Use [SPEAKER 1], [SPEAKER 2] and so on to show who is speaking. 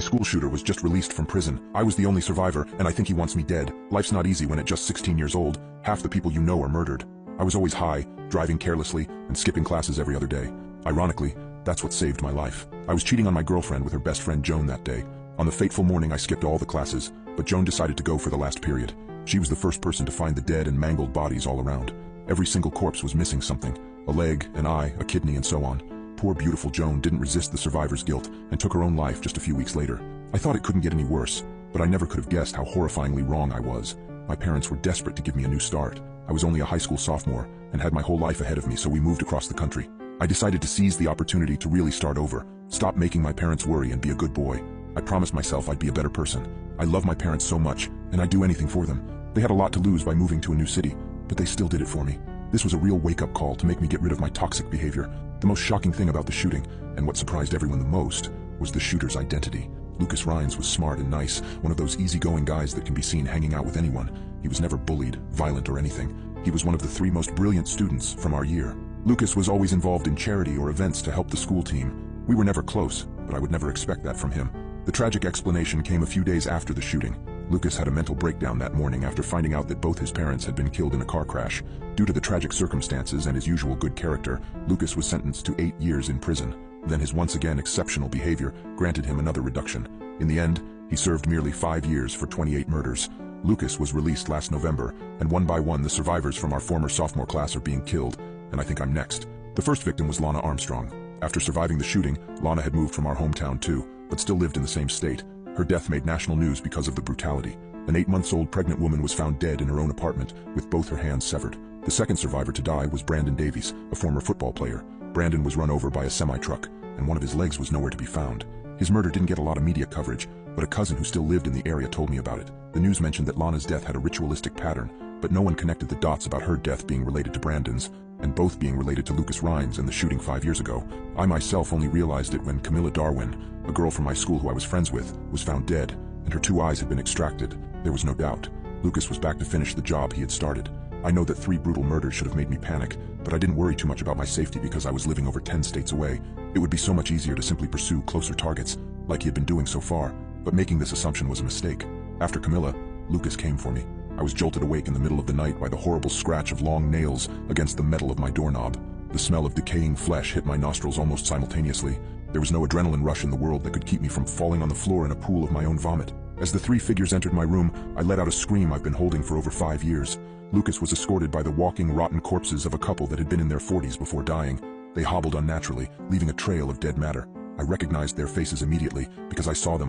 [SPEAKER 1] School shooter was just released from prison. I was the only survivor, and I think he wants me dead. Life's not easy when at just 16 years old, half the people you know are murdered. I was always high, driving carelessly, and skipping classes every other day. Ironically, that's what saved my life. I was cheating on my girlfriend with her best friend Joan that day. On the fateful morning I skipped all the classes, but Joan decided to go for the last period. She was the first person to find the dead and mangled bodies all around. Every single corpse was missing something: a leg, an eye, a kidney, and so on. Poor beautiful Joan didn't resist the survivor's guilt and took her own life just a few weeks later. I thought it couldn't get any worse, but I never could have guessed how horrifyingly wrong I was. My parents were desperate to give me a new start. I was only a high school sophomore and had my whole life ahead of me, so we moved across the country. I decided to seize the opportunity to really start over, stop making my parents worry, and be a good boy. I promised myself I'd be a better person. I love my parents so much, and I'd do anything for them. They had a lot to lose by moving to a new city, but they still did it for me. This was a real wake-up call to make me get rid of my toxic behavior. The most shocking thing about the shooting, and what surprised everyone the most, was the shooter's identity. Lucas Rhines was smart and nice, one of those easygoing guys that can be seen hanging out with anyone. He was never bullied, violent, or anything. He was one of the 3 most brilliant students from our year. Lucas was always involved in charity or events to help the school team. We were never close, but I would never expect that from him. The tragic explanation came a few days after the shooting. Lucas had a mental breakdown that morning after finding out that both his parents had been killed in a car crash. Due to the tragic circumstances and his usual good character, Lucas was sentenced to 8 years in prison. Then his once again exceptional behavior granted him another reduction. In the end, he served merely 5 years for 28 murders. Lucas was released last November, and one by one the survivors from our former sophomore class are being killed, and I think I'm next. The first victim was Lana Armstrong. After surviving the shooting, Lana had moved from our hometown too, but still lived in the same state. Her death made national news because of the brutality. An 8-month-old pregnant woman was found dead in her own apartment, with both her hands severed. The second survivor to die was Brandon Davies, a former football player. Brandon was run over by a semi-truck, and one of his legs was nowhere to be found. His murder didn't get a lot of media coverage, but a cousin who still lived in the area told me about it. The news mentioned that Lana's death had a ritualistic pattern, but no one connected the dots about her death being related to Brandon's, and both being related to Lucas Rhines and the shooting 5 years ago. I myself only realized it when Camilla Darwin, a girl from my school who I was friends with, was found dead, and her 2 eyes had been extracted. There was no doubt. Lucas was back to finish the job he had started. I know that 3 brutal murders should have made me panic, but I didn't worry too much about my safety because I was living over 10 states away. It would be so much easier to simply pursue closer targets, like he had been doing so far, but making this assumption was a mistake. After Camilla, Lucas came for me. I was jolted awake in the middle of the night by the horrible scratch of long nails against the metal of my doorknob. The smell of decaying flesh hit my nostrils almost simultaneously. There was no adrenaline rush in the world that could keep me from falling on the floor in a pool of my own vomit. As the 3 figures entered my room, I let out a scream I've been holding for over 5 years. Lucas was escorted by the walking, rotten corpses of a couple that had been in their 40s before dying. They hobbled unnaturally, leaving a trail of dead matter. I recognized their faces immediately because I saw them on